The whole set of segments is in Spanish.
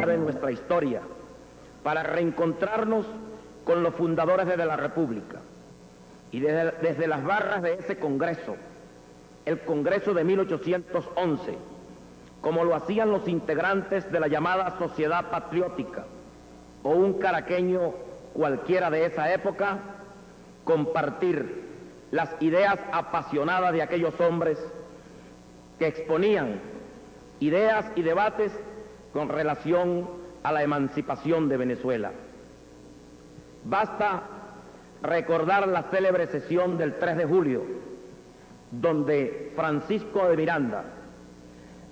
de nuestra historia para reencontrarnos con los fundadores de la República y desde las barras de ese Congreso, el Congreso de 1811, como lo hacían los integrantes de la llamada Sociedad Patriótica o un caraqueño cualquiera de esa época, compartir las ideas apasionadas de aquellos hombres que exponían ideas y debates con relación a la emancipación de Venezuela. Basta recordar la célebre sesión del 3 de julio, donde Francisco de Miranda,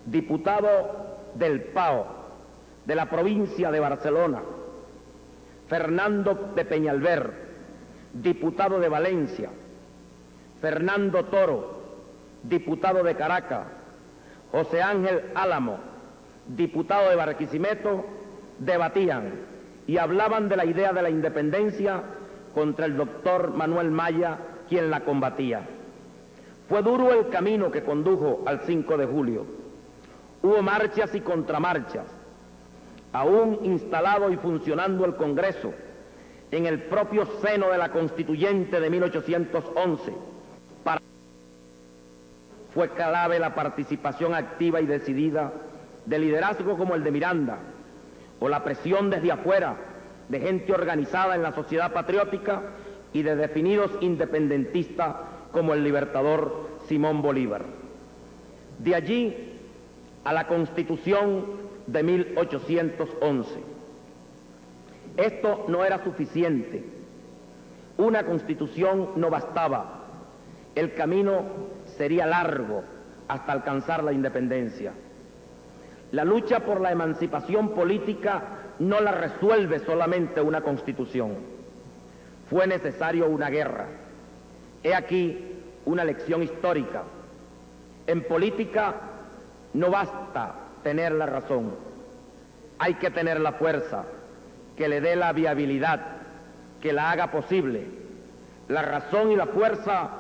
diputado del PAO de la provincia de Barcelona, Fernando de Peñalver, diputado de Valencia, Fernando Toro, diputado de Caracas, José Ángel Álamo, diputado de Barquisimeto, debatían y hablaban de la idea de la independencia contra el doctor Manuel Maya, quien la combatía. Fue duro el camino que condujo al 5 de julio. Hubo marchas y contramarchas. Aún instalado y funcionando el Congreso, en el propio seno de la Constituyente de 1811, fue clave la participación activa y decidida de liderazgo como el de Miranda, o la presión desde afuera de gente organizada en la sociedad patriótica y de definidos independentistas como el libertador Simón Bolívar. De allí a la Constitución de 1811. Esto no era suficiente. Una Constitución no bastaba. El camino sería largo hasta alcanzar la independencia. La lucha por la emancipación política no la resuelve solamente una Constitución. Fue necesario una guerra. He aquí una lección histórica. En política no basta tener la razón, hay que tener la fuerza que le dé la viabilidad, que la haga posible. La razón y la fuerza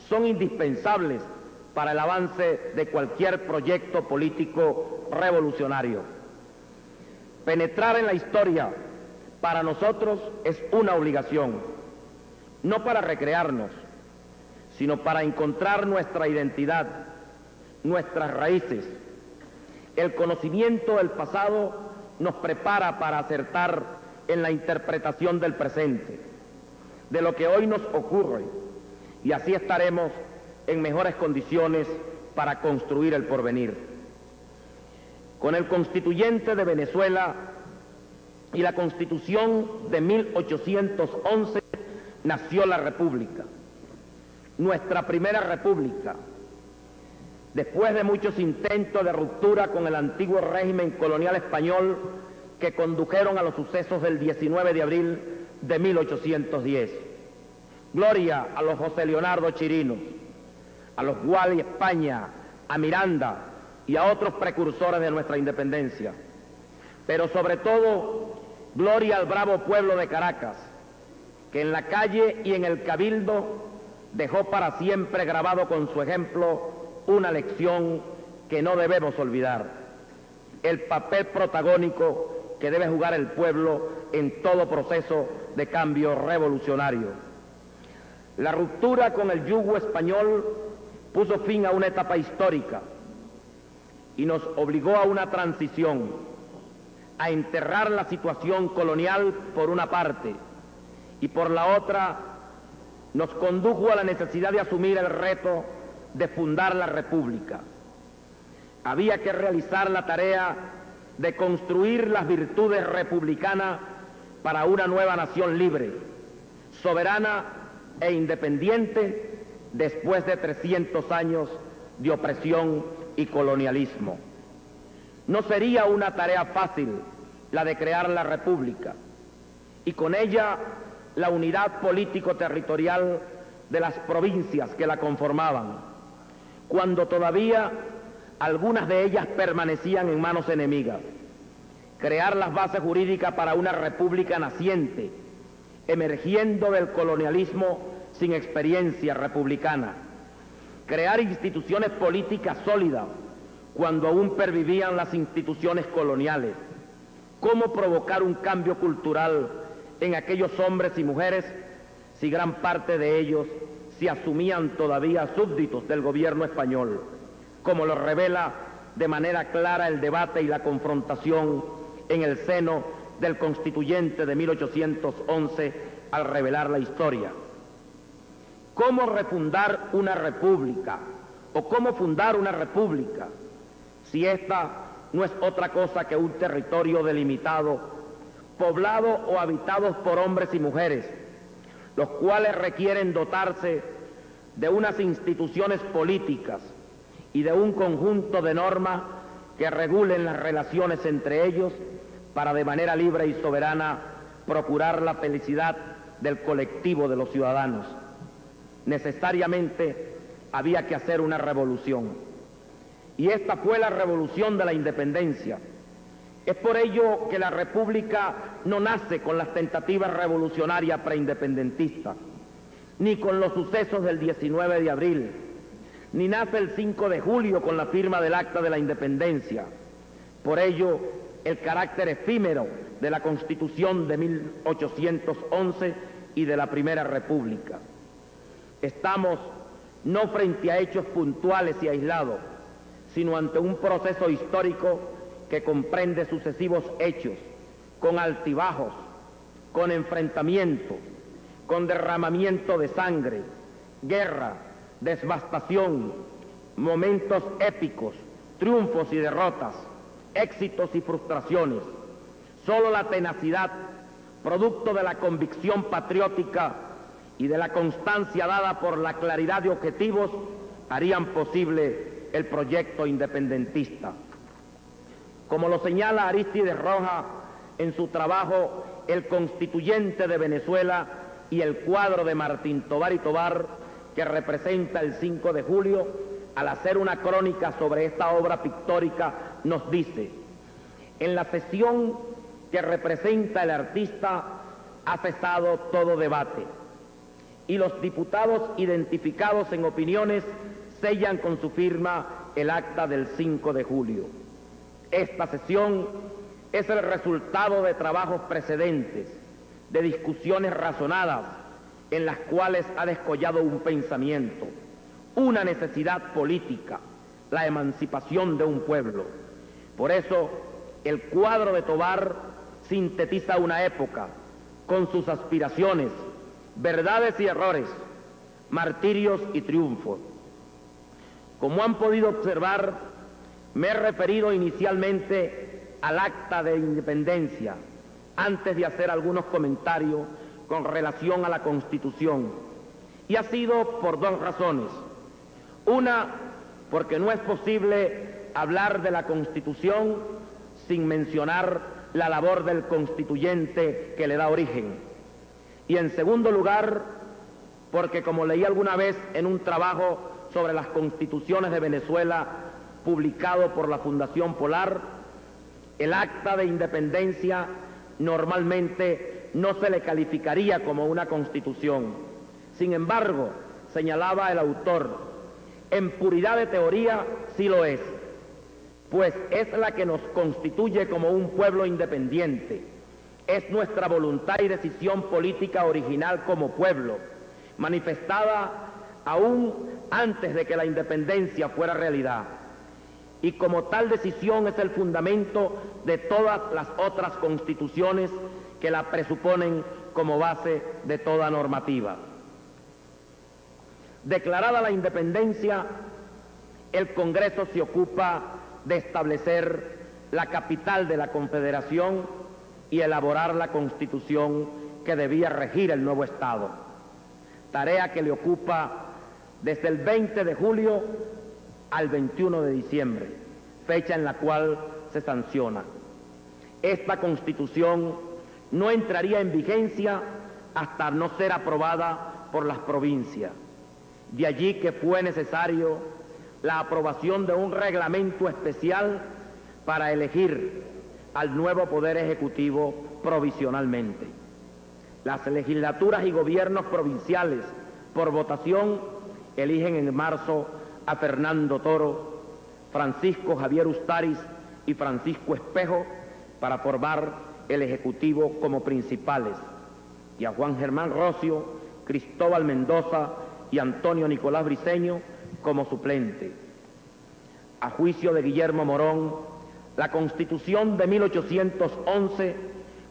son indispensables para el avance de cualquier proyecto político revolucionario. Penetrar en la historia para nosotros es una obligación, no para recrearnos, sino para encontrar nuestra identidad, nuestras raíces. El conocimiento del pasado nos prepara para acertar en la interpretación del presente, de lo que hoy nos ocurre, y así estaremos en mejores condiciones para construir el porvenir. Con el Constituyente de Venezuela y la Constitución de 1811 nació la República, nuestra primera República, después de muchos intentos de ruptura con el antiguo régimen colonial español que condujeron a los sucesos del 19 de abril de 1810. Gloria a los José Leonardo Chirinos, a los Gual y España, a Miranda y a otros precursores de nuestra independencia. Pero sobre todo, gloria al bravo pueblo de Caracas, que en la calle y en el cabildo dejó para siempre grabado con su ejemplo una lección que no debemos olvidar: el papel protagónico que debe jugar el pueblo en todo proceso de cambio revolucionario. La ruptura con el yugo español puso fin a una etapa histórica y nos obligó a una transición, a enterrar la situación colonial por una parte, y por la otra nos condujo a la necesidad de asumir el reto de fundar la República. Había que realizar la tarea de construir las virtudes republicanas para una nueva nación libre, soberana e independiente después de 300 años de opresión y colonialismo. No sería una tarea fácil la de crear la República y con ella la unidad político-territorial de las provincias que la conformaban, cuando todavía algunas de ellas permanecían en manos enemigas. Crear las bases jurídicas para una república naciente, emergiendo del colonialismo sin experiencia republicana. Crear instituciones políticas sólidas cuando aún pervivían las instituciones coloniales. ¿cómo provocar un cambio cultural en aquellos hombres y mujeres si gran parte de ellos se asumían todavía súbditos del gobierno español, como lo revela de manera clara el debate y la confrontación en el seno del Constituyente de 1811 al revelar la historia? ¿Cómo refundar una república o cómo fundar una república si esta no es otra cosa que un territorio delimitado, poblado o habitado por hombres y mujeres, los cuales requieren dotarse de unas instituciones políticas y de un conjunto de normas que regulen las relaciones entre ellos para de manera libre y soberana procurar la felicidad del colectivo de los ciudadanos? Necesariamente había que hacer una revolución, y esta fue la revolución de la independencia. Es por ello que la República no nace con las tentativas revolucionarias preindependentistas, ni con los sucesos del 19 de abril, ni nace el 5 de julio con la firma del Acta de la Independencia. Por ello, el carácter efímero de la Constitución de 1811 y de la Primera República. Estamos no frente a hechos puntuales y aislados, sino ante un proceso histórico que comprende sucesivos hechos, con altibajos, con enfrentamientos, con derramamiento de sangre, guerra, devastación, momentos épicos, triunfos y derrotas, éxitos y frustraciones. Solo la tenacidad, producto de la convicción patriótica y de la constancia dada por la claridad de objetivos, harían posible el proyecto independentista. Como lo señala Arístides Rojas en su trabajo El Constituyente de Venezuela y el cuadro de Martín Tovar y Tovar, que representa el 5 de julio, al hacer una crónica sobre esta obra pictórica, nos dice: en la sesión que representa el artista ha cesado todo debate, y los diputados identificados en opiniones sellan con su firma el acta del 5 de julio. Esta sesión es el resultado de trabajos precedentes, de discusiones razonadas, en las cuales ha descollado un pensamiento, una necesidad política, la emancipación de un pueblo. Por eso, el cuadro de Tovar sintetiza una época, con sus aspiraciones, verdades y errores, martirios y triunfos. Como han podido observar, me he referido inicialmente al Acta de Independencia, antes de hacer algunos comentarios con relación a la Constitución, y ha sido por dos razones. Una, porque no es posible hablar de la Constitución sin mencionar la labor del constituyente que le da origen. Y en segundo lugar, porque como leí alguna vez en un trabajo sobre las constituciones de Venezuela publicado por la Fundación Polar, el Acta de Independencia normalmente no se le calificaría como una constitución. Sin embargo, señalaba el autor, en puridad de teoría sí lo es, pues es la que nos constituye como un pueblo independiente. Es nuestra voluntad y decisión política original como pueblo, manifestada aún antes de que la independencia fuera realidad. Y como tal decisión es el fundamento de todas las otras constituciones que la presuponen como base de toda normativa. Declarada la independencia, el Congreso se ocupa de establecer la capital de la Confederación y elaborar la Constitución que debía regir el nuevo Estado, tarea que le ocupa desde el 20 de julio al 21 de diciembre, fecha en la cual se sanciona. Esta Constitución no entraría en vigencia hasta no ser aprobada por las provincias. De allí que fue necesario la aprobación de un reglamento especial para elegir al nuevo Poder Ejecutivo provisionalmente. Las legislaturas y gobiernos provinciales, por votación, eligen en marzo a Fernando Toro, Francisco Javier Ustaris y Francisco Espejo para formar el Ejecutivo como principales, y a Juan Germán Rocio, Cristóbal Mendoza y Antonio Nicolás Briceño como suplente. A juicio de Guillermo Morón, la Constitución de 1811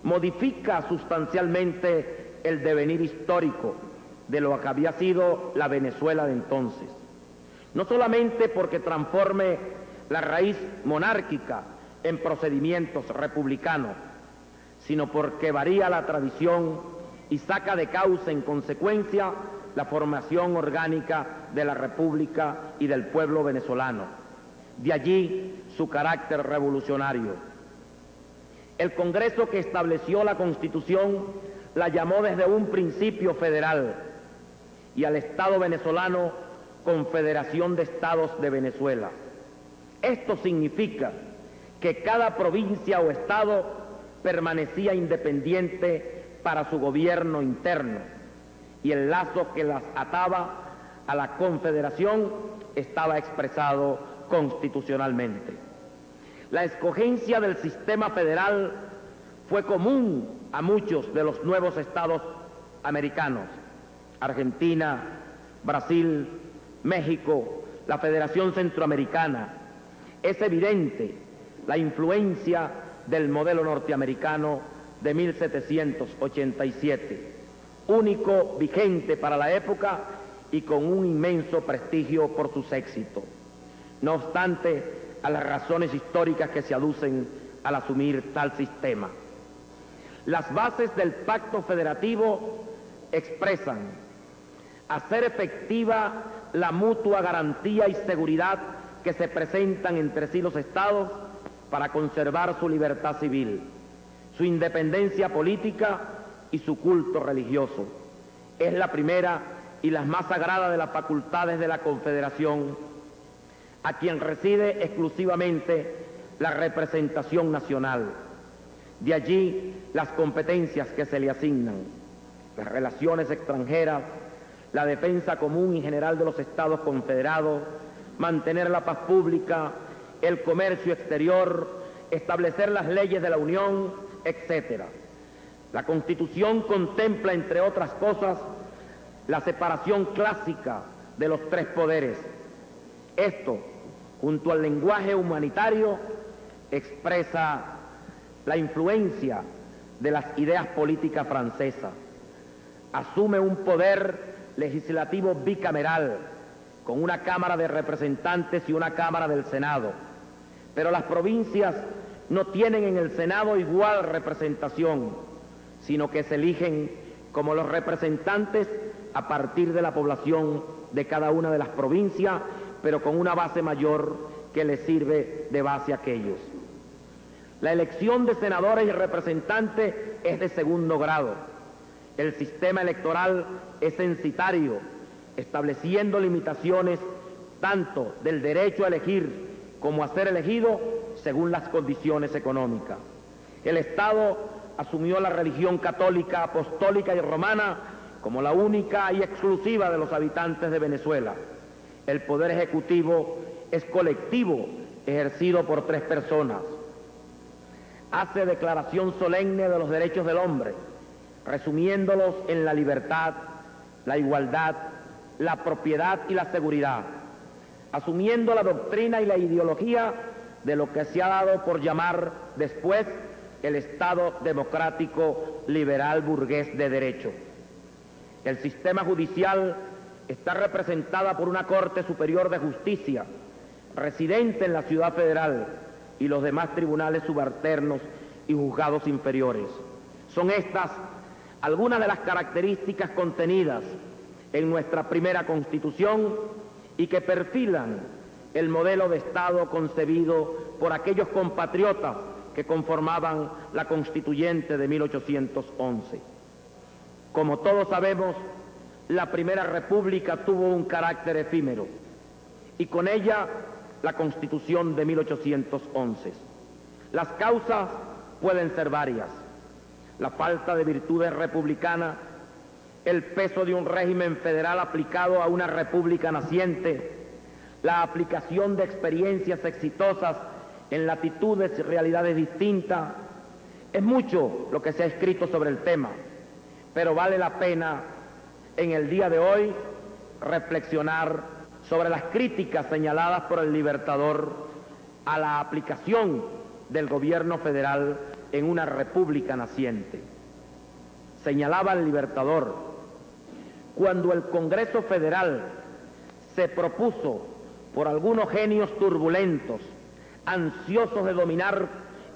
modifica sustancialmente el devenir histórico de lo que había sido la Venezuela de entonces, no solamente porque transforme la raíz monárquica en procedimientos republicanos, sino porque varía la tradición y saca de causa en consecuencia la formación orgánica de la República y del pueblo venezolano. De allí su carácter revolucionario. El Congreso que estableció la Constitución la llamó desde un principio federal y al Estado venezolano Confederación de Estados de Venezuela. Esto significa que cada provincia o estado permanecía independiente para su gobierno interno y el lazo que las ataba a la Confederación estaba expresado constitucionalmente. La escogencia del sistema federal fue común a muchos de los nuevos estados americanos: Argentina, Brasil, México, la Federación Centroamericana. Es evidente la influencia del modelo norteamericano de 1787, único, vigente para la época y con un inmenso prestigio por sus éxitos. No obstante a las razones históricas que se aducen al asumir tal sistema. Las bases del pacto federativo expresan hacer efectiva la mutua garantía y seguridad que se presentan entre sí los estados para conservar su libertad civil, su independencia política y su culto religioso. Es la primera y la más sagrada de las facultades de la Confederación, a quien reside exclusivamente la representación nacional. De allí las competencias que se le asignan: las relaciones extranjeras, la defensa común y general de los Estados confederados, mantener la paz pública, el comercio exterior, establecer las leyes de la Unión, etc. La Constitución contempla, entre otras cosas, la separación clásica de los tres poderes. Esto, junto al lenguaje humanitario, expresa la influencia de las ideas políticas francesas. Asume un poder legislativo bicameral, con una Cámara de Representantes y una Cámara del Senado. Pero las provincias no tienen en el Senado igual representación, sino que se eligen como los representantes a partir de la población de cada una de las provincias, pero con una base mayor que les sirve de base a aquellos. La elección de senadores y representantes es de segundo grado. El sistema electoral es censitario, estableciendo limitaciones tanto del derecho a elegir como a ser elegido según las condiciones económicas. El Estado asumió la religión católica, apostólica y romana como la única y exclusiva de los habitantes de Venezuela. El poder ejecutivo es colectivo, ejercido por 3 personas. Hace declaración solemne de los derechos del hombre, resumiéndolos en la libertad, la igualdad, la propiedad y la seguridad, asumiendo la doctrina y la ideología de lo que se ha dado por llamar después el Estado democrático liberal burgués de derecho. El sistema judicial está representada por una Corte Superior de Justicia, residente en la Ciudad Federal, y los demás tribunales subalternos y juzgados inferiores. Son estas algunas de las características contenidas en nuestra primera Constitución y que perfilan el modelo de Estado concebido por aquellos compatriotas que conformaban la Constituyente de 1811. Como todos sabemos, la Primera República tuvo un carácter efímero y con ella la Constitución de 1811. Las causas pueden ser varias: la falta de virtudes republicanas, el peso de un régimen federal aplicado a una república naciente, la aplicación de experiencias exitosas en latitudes y realidades distintas, Es mucho lo que se ha escrito sobre el tema, pero vale la pena en el día de hoy reflexionar sobre las críticas señaladas por el Libertador a la aplicación del gobierno federal en una república naciente. Señalaba el Libertador: cuando el Congreso Federal se propuso por algunos genios turbulentos, ansiosos de dominar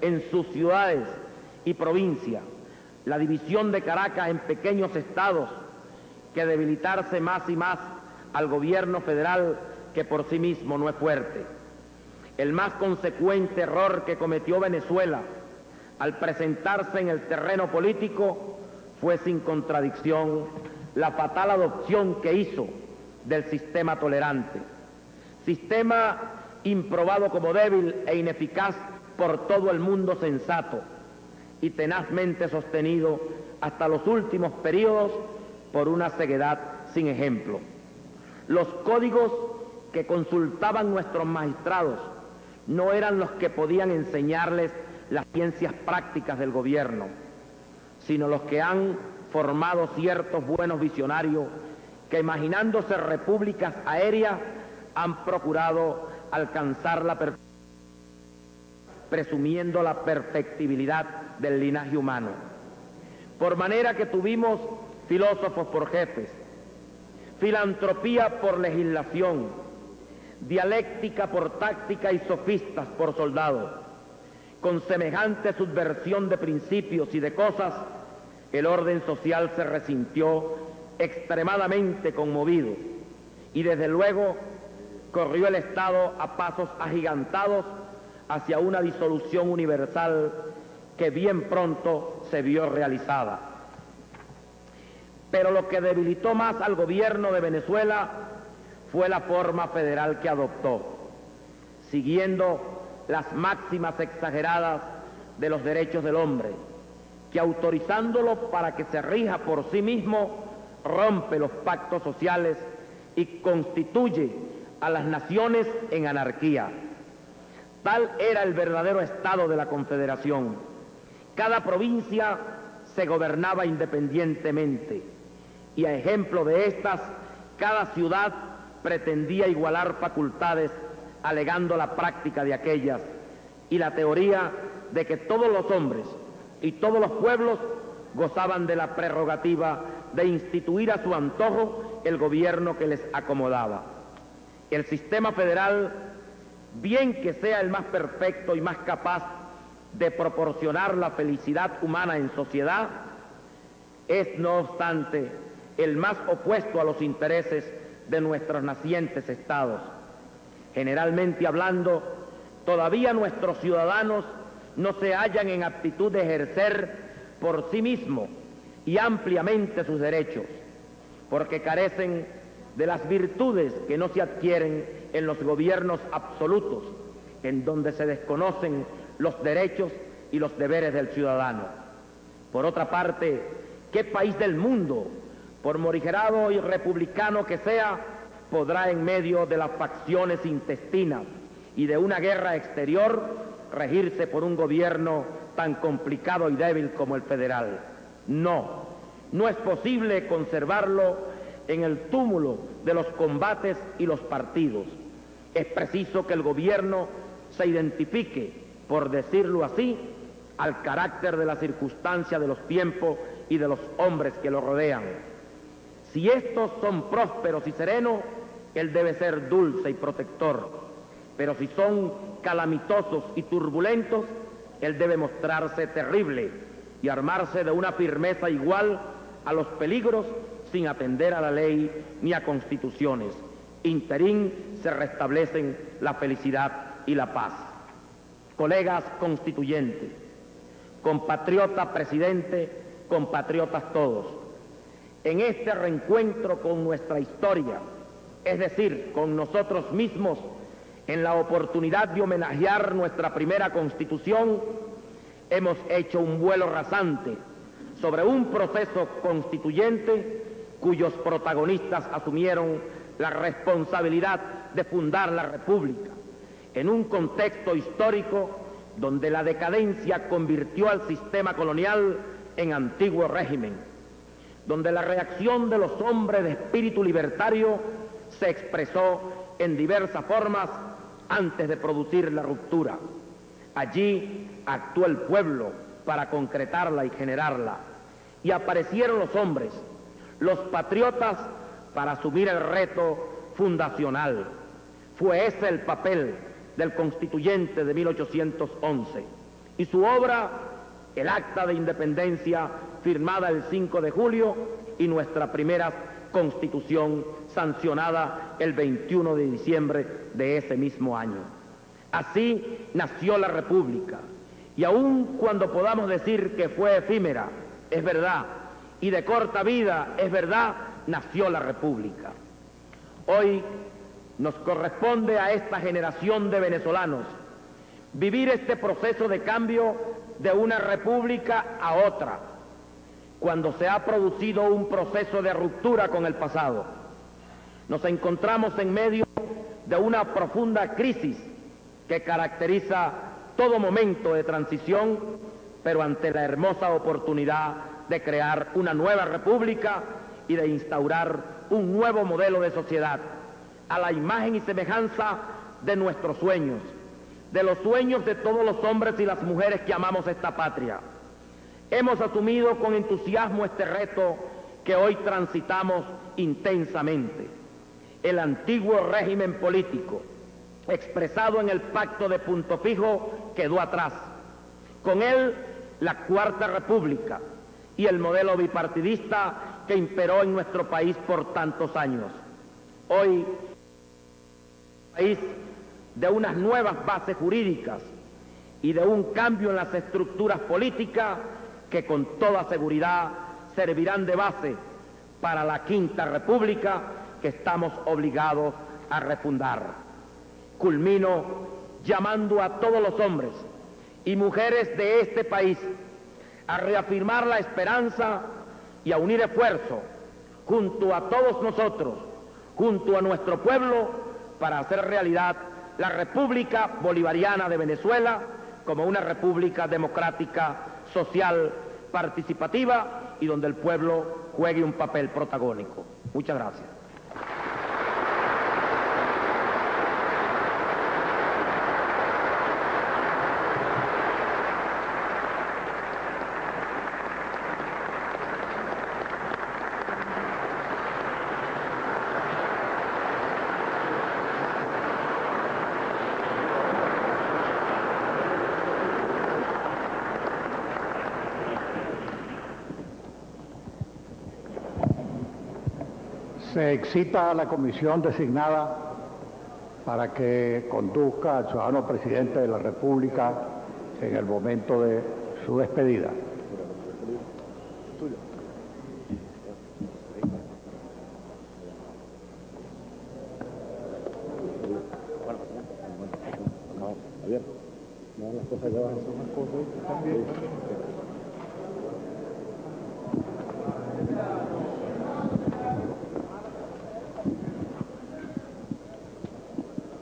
en sus ciudades y provincias la división de Caracas en pequeños estados, que debilitarse más y más al gobierno federal, que por sí mismo no es fuerte. El más consecuente error que cometió Venezuela al presentarse en el terreno político fue sin contradicción la fatal adopción que hizo del sistema tolerante, sistema improbado como débil e ineficaz por todo el mundo sensato y tenazmente sostenido hasta los últimos periodos por una ceguedad sin ejemplo. Los códigos que consultaban nuestros magistrados no eran los que podían enseñarles las ciencias prácticas del gobierno, sino los que han formado ciertos buenos visionarios que, imaginándose repúblicas aéreas, han procurado alcanzar la perfección, presumiendo la perfectibilidad del linaje humano. Por manera que tuvimos filósofos por jefes, filantropía por legislación, dialéctica por táctica y sofistas por soldados. Con semejante subversión de principios y de cosas, el orden social se resintió extremadamente conmovido y desde luego corrió el Estado a pasos agigantados hacia una disolución universal que bien pronto se vio realizada. Pero lo que debilitó más al gobierno de Venezuela fue la forma federal que adoptó, siguiendo las máximas exageradas de los derechos del hombre, que autorizándolo para que se rija por sí mismo, rompe los pactos sociales y constituye a las naciones en anarquía. Tal era el verdadero estado de la Confederación. Cada provincia se gobernaba independientemente y, a ejemplo de estas, cada ciudad pretendía igualar facultades alegando la práctica de aquellas y la teoría de que todos los hombres y todos los pueblos gozaban de la prerrogativa de instituir a su antojo el gobierno que les acomodaba. El sistema federal, bien que sea el más perfecto y más capaz de proporcionar la felicidad humana en sociedad, es no obstante el más opuesto a los intereses de nuestros nacientes estados. Generalmente hablando, todavía nuestros ciudadanos no se hallan en aptitud de ejercer por sí mismos y ampliamente sus derechos, porque carecen de las virtudes que no se adquieren en los gobiernos absolutos, en donde se desconocen los derechos y los deberes del ciudadano. Por otra parte, ¿qué país del mundo, por morigerado y republicano que sea, podrá en medio de las facciones intestinas y de una guerra exterior regirse por un gobierno tan complicado y débil como el federal? No, no es posible conservarlo en el túmulo de los combates y los partidos. Es preciso que el gobierno se identifique, por decirlo así, al carácter de la circunstancia de los tiempos y de los hombres que lo rodean. Si estos son prósperos y serenos, él debe ser dulce y protector, pero si son calamitosos y turbulentos, él debe mostrarse terrible y armarse de una firmeza igual a los peligros, sin atender a la ley ni a constituciones. Interín se restablecen la felicidad y la paz. Colegas constituyentes, compatriota presidente, compatriotas todos, en este reencuentro con nuestra historia, es decir, con nosotros mismos, en la oportunidad de homenajear nuestra primera Constitución, hemos hecho un vuelo rasante sobre un proceso constituyente cuyos protagonistas asumieron la responsabilidad de fundar la República en un contexto histórico donde la decadencia convirtió al sistema colonial en antiguo régimen, donde la reacción de los hombres de espíritu libertario se expresó en diversas formas antes de producir la ruptura. Allí actuó el pueblo para concretarla y generarla, y aparecieron los hombres, los patriotas, para asumir el reto fundacional. Fue ese el papel del constituyente de 1811, y su obra, el Acta de Independencia, firmada el 5 de julio, y nuestra primera Constitución, sancionada el 21 de diciembre de ese mismo año. Así nació la República, y aun cuando podamos decir que fue efímera, es verdad, y de corta vida, es verdad, nació la República. Hoy nos corresponde a esta generación de venezolanos vivir este proceso de cambio de una república a otra, cuando se ha producido un proceso de ruptura con el pasado. Nos encontramos en medio de una profunda crisis que caracteriza todo momento de transición, pero ante la hermosa oportunidad de crear una nueva república y de instaurar un nuevo modelo de sociedad, a la imagen y semejanza de nuestros sueños, de los sueños de todos los hombres y las mujeres que amamos esta patria. Hemos asumido con entusiasmo este reto que hoy transitamos intensamente. El antiguo régimen político, expresado en el Pacto de Punto Fijo, quedó atrás. Con él, la Cuarta República y el modelo bipartidista que imperó en nuestro país por tantos años. Hoy, país de unas nuevas bases jurídicas y de un cambio en las estructuras políticas que con toda seguridad servirán de base para la Quinta República que estamos obligados a refundar. Culmino llamando a todos los hombres y mujeres de este país a reafirmar la esperanza y a unir esfuerzos junto a todos nosotros, junto a nuestro pueblo, para hacer realidad la República Bolivariana de Venezuela como una república democrática, social, participativa y donde el pueblo juegue un papel protagónico. Muchas gracias. Se excita a la comisión designada para que conduzca al ciudadano presidente de la República en el momento de su despedida.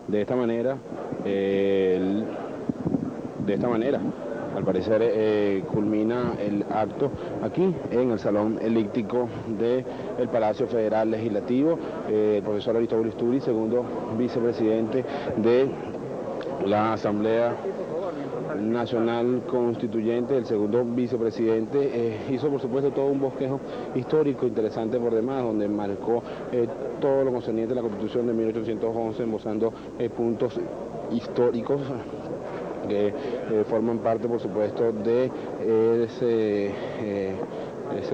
De esta manera, al parecer, culmina el acto aquí en el Salón Elíptico del Palacio Federal Legislativo. El profesor Aristóbulo Isturi, segundo vicepresidente de la Asamblea Nacional Constituyente, el segundo vicepresidente, hizo por supuesto todo un bosquejo histórico interesante por demás, donde marcó todo lo concerniente a la Constitución de 1811, esbozando puntos históricos que forman parte por supuesto de ese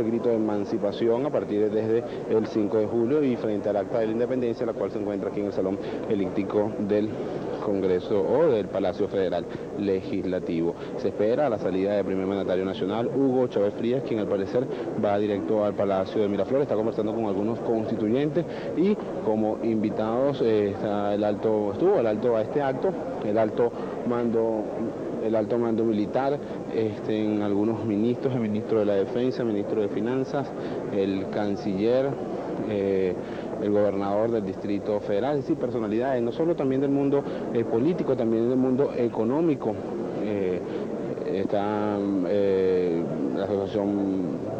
grito de emancipación a partir desde el 5 de julio y frente al Acta de la Independencia, la cual se encuentra aquí en el Salón Elíptico del Congreso o del Palacio Federal Legislativo. Se espera a la salida del primer mandatario nacional, Hugo Chávez Frías, quien al parecer va directo al Palacio de Miraflores, está conversando con algunos constituyentes y como invitados estuvo el alto a este acto, el alto mando militar, en algunos ministros, el ministro de la Defensa, el ministro de Finanzas, el canciller, el gobernador del Distrito Federal, es decir, personalidades, no solo también del mundo político, también del mundo económico, están la asociación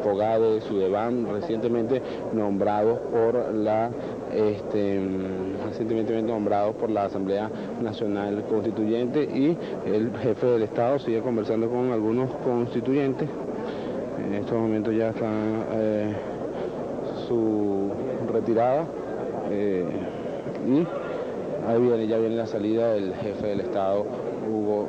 Fogade, Sudeban, recientemente nombrados por la Asamblea Nacional Constituyente, y el jefe del Estado sigue conversando con algunos constituyentes. En estos momentos ya está su retirada y ahí ya viene la salida del jefe del Estado, Hugo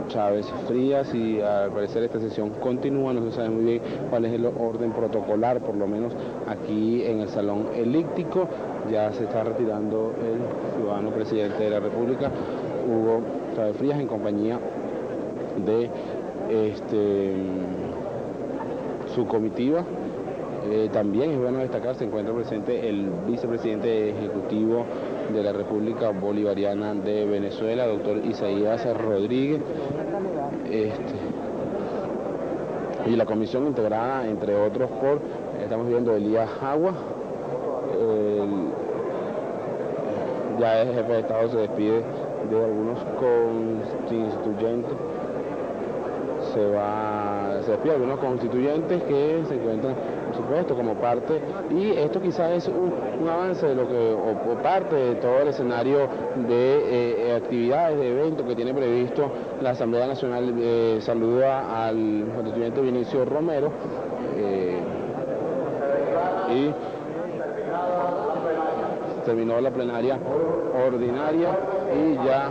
Chávez Frías, y al parecer esta sesión continúa. No se sabe muy bien cuál es el orden protocolar, por lo menos aquí en el Salón Elíptico. Ya se está retirando el ciudadano presidente de la República, Hugo Chávez Frías, en compañía de su comitiva. También es bueno destacar, se encuentra presente el vicepresidente ejecutivo de la República Bolivariana de Venezuela, doctor Isaías Rodríguez, y la comisión integrada, entre otros, por, estamos viendo, Elías Agua. Ya el jefe de Estado se despide de algunos constituyentes. Se despide de algunos constituyentes que se encuentran, por supuesto, como parte, y esto quizás es un avance de lo que, o parte de todo el escenario de actividades, de eventos que tiene previsto la Asamblea Nacional. Saluda al constituyente Vinicio Romero, y terminó la plenaria ordinaria, y ya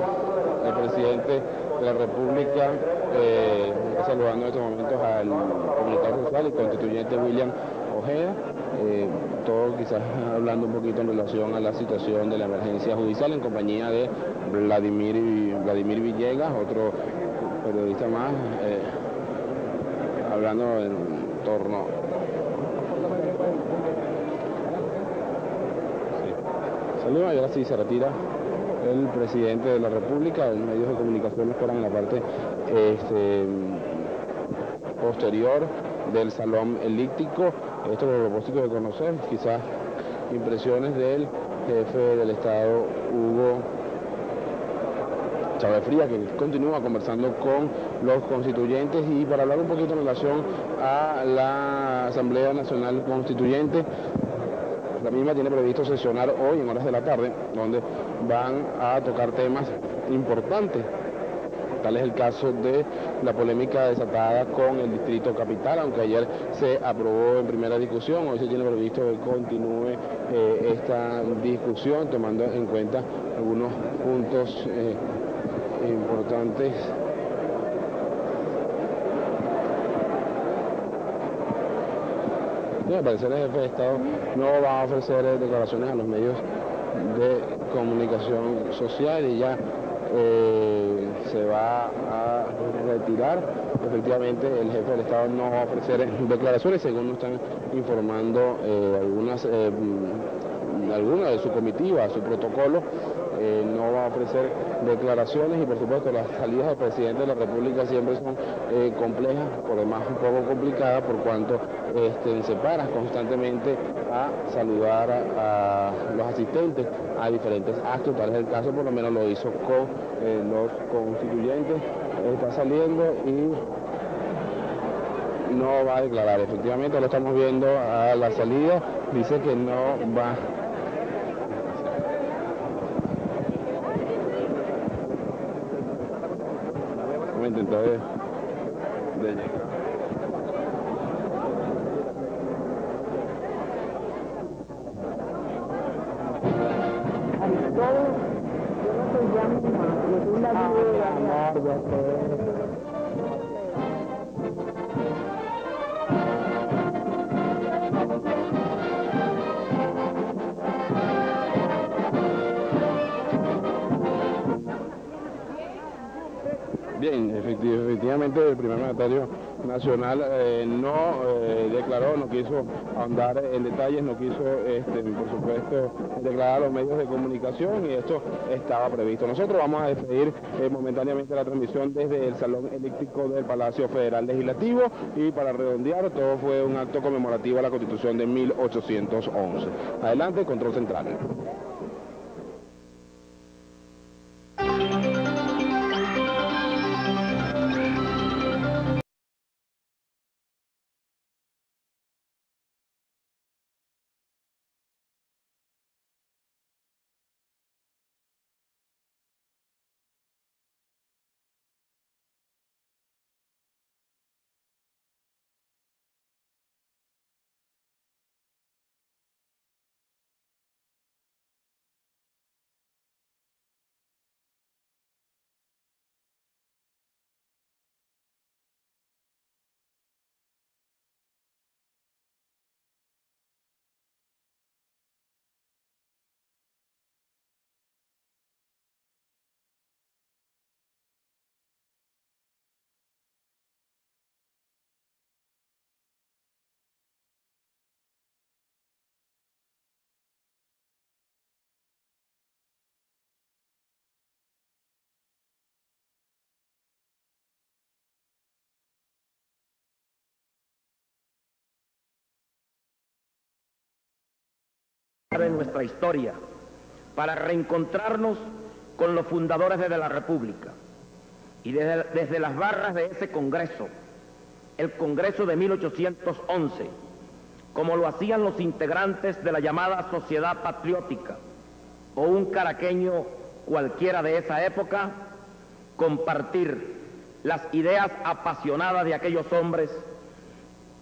el presidente de la República está saludando en estos momentos al comunicador social, el constituyente William Ojeda, todo quizás hablando un poquito en relación a la situación de la emergencia judicial, en compañía de Vladimir Villegas, otro periodista más, hablando en torno. Saludos, y ahora sí se retira el presidente de la República. Los medios de comunicación esperan en la parte posterior del Salón Elíptico. Esto por el propósito de conocer quizás impresiones del jefe del Estado, Hugo Chávez Frías, que continúa conversando con los constituyentes, y para hablar un poquito en relación a la Asamblea Nacional Constituyente. La misma tiene previsto sesionar hoy en horas de la tarde, donde van a tocar temas importantes. Tal es el caso de la polémica desatada con el Distrito Capital, aunque ayer se aprobó en primera discusión. Hoy se tiene previsto que continúe esta discusión, tomando en cuenta algunos puntos importantes. Al parecer el jefe de Estado no va a ofrecer declaraciones a los medios de comunicación social, y ya se va a retirar. Efectivamente, el jefe del Estado no va a ofrecer declaraciones, según nos están informando algunas de su comitiva, su protocolo. No va a ofrecer declaraciones, y por supuesto las salidas del presidente de la República siempre son complejas, por demás un poco complicadas, por cuanto se para constantemente a saludar a los asistentes a diferentes actos. Tal es el caso, por lo menos lo hizo con los constituyentes. Está saliendo y no va a declarar. Efectivamente lo estamos viendo a la salida, dice que no va. Vamos a intentar de llegar. Bien, efectivamente el primer mandatario nacional no declaró, no quiso ahondar en detalles, no quiso, por supuesto, declarar a los medios de comunicación, y esto estaba previsto. Nosotros vamos a despedir momentáneamente la transmisión desde el Salón Elíptico del Palacio Federal Legislativo, y para redondear, todo fue un acto conmemorativo a la Constitución de 1811. Adelante, control central. de nuestra historia para reencontrarnos con los fundadores de la República y desde las barras de ese Congreso, el Congreso de 1811, como lo hacían los integrantes de la llamada Sociedad Patriótica o un caraqueño cualquiera de esa época, compartir las ideas apasionadas de aquellos hombres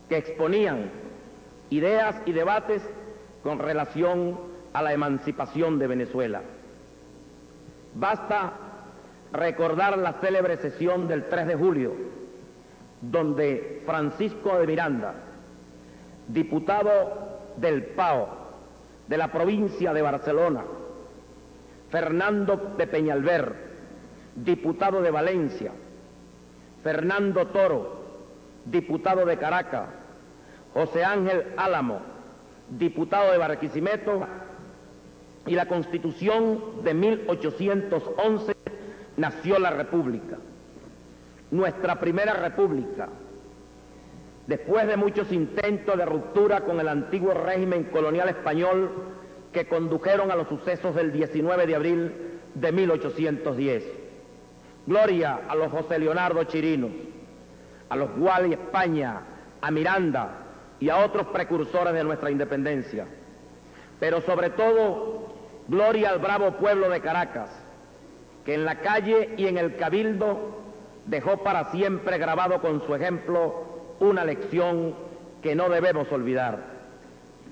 que exponían ideas y debates con relación a la emancipación de Venezuela. Basta recordar la célebre sesión del 3 de julio, donde Francisco de Miranda, diputado del PAO de la provincia de Barcelona, Fernando de Peñalver, diputado de Valencia, Fernando Toro, diputado de Caracas, José Ángel Álamo, diputado de Barquisimeto, y la Constitución de 1811 nació la República, nuestra primera República, después de muchos intentos de ruptura con el antiguo régimen colonial español que condujeron a los sucesos del 19 de abril de 1810. Gloria a los José Leonardo Chirinos, a los Gual y España, a Miranda y a otros precursores de nuestra independencia. Pero sobre todo, gloria al bravo pueblo de Caracas, que en la calle y en el cabildo dejó para siempre grabado con su ejemplo una lección que no debemos olvidar: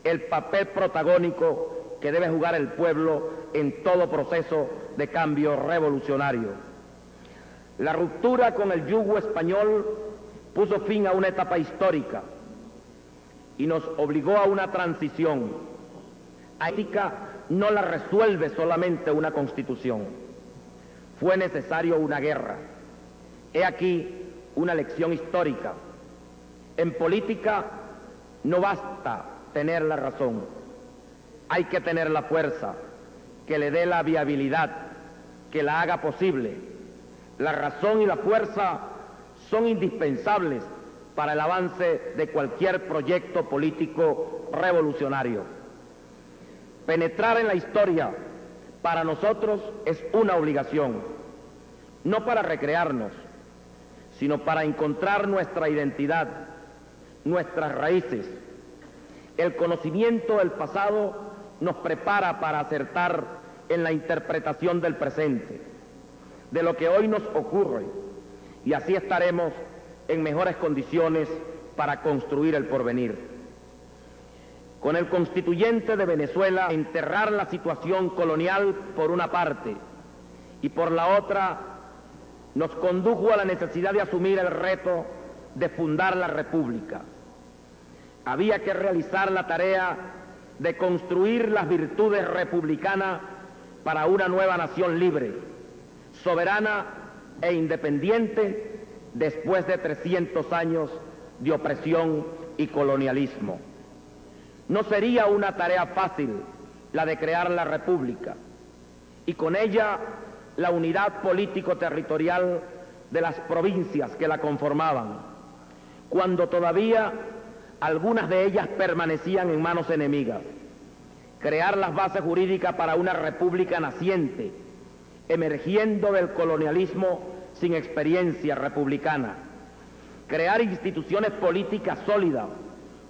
el papel protagónico que debe jugar el pueblo en todo proceso de cambio revolucionario. La ruptura con el yugo español puso fin a una etapa histórica y nos obligó a una transición. La ética no la resuelve solamente una constitución. Fue necesario una guerra. He aquí una lección histórica. En política no basta tener la razón, hay que tener la fuerza que le dé la viabilidad, que la haga posible. La razón y la fuerza son indispensables para el avance de cualquier proyecto político revolucionario. Penetrar en la historia para nosotros es una obligación, no para recrearnos, sino para encontrar nuestra identidad, nuestras raíces. El conocimiento del pasado nos prepara para acertar en la interpretación del presente, de lo que hoy nos ocurre, y así estaremos en mejores condiciones para construir el porvenir. Con el constituyente de Venezuela, enterrar la situación colonial por una parte y por la otra nos condujo a la necesidad de asumir el reto de fundar la República. Había que realizar la tarea de construir las virtudes republicanas para una nueva nación libre, soberana e independiente después de 300 años de opresión y colonialismo. No sería una tarea fácil la de crear la República y con ella la unidad político-territorial de las provincias que la conformaban, cuando todavía algunas de ellas permanecían en manos enemigas. Crear las bases jurídicas para una república naciente, emergiendo del colonialismo sin experiencia republicana. Crear instituciones políticas sólidas,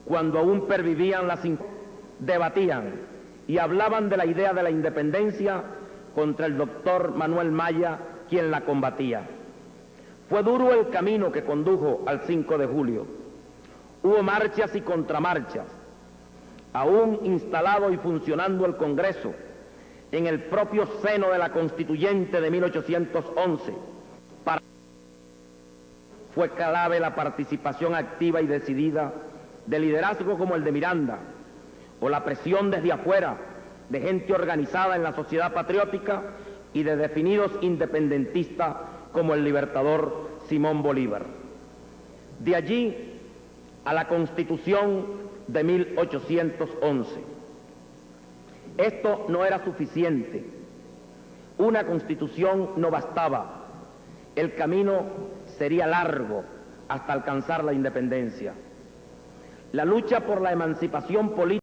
cuando aún pervivían las debatían y hablaban de la idea de la independencia contra el doctor Manuel Maya, quien la combatía. Fue duro el camino que condujo al 5 de julio. Hubo marchas y contramarchas. Aún instalado y funcionando el Congreso, en el propio seno de la Constituyente de 1811, fue clave la participación activa y decidida de liderazgo como el de Miranda, o la presión desde afuera de gente organizada en la sociedad patriótica y de definidos independentistas como el libertador Simón Bolívar. De allí a la Constitución de 1811. Esto no era suficiente. Una Constitución no bastaba. El camino sería largo hasta alcanzar la independencia. La lucha por la emancipación política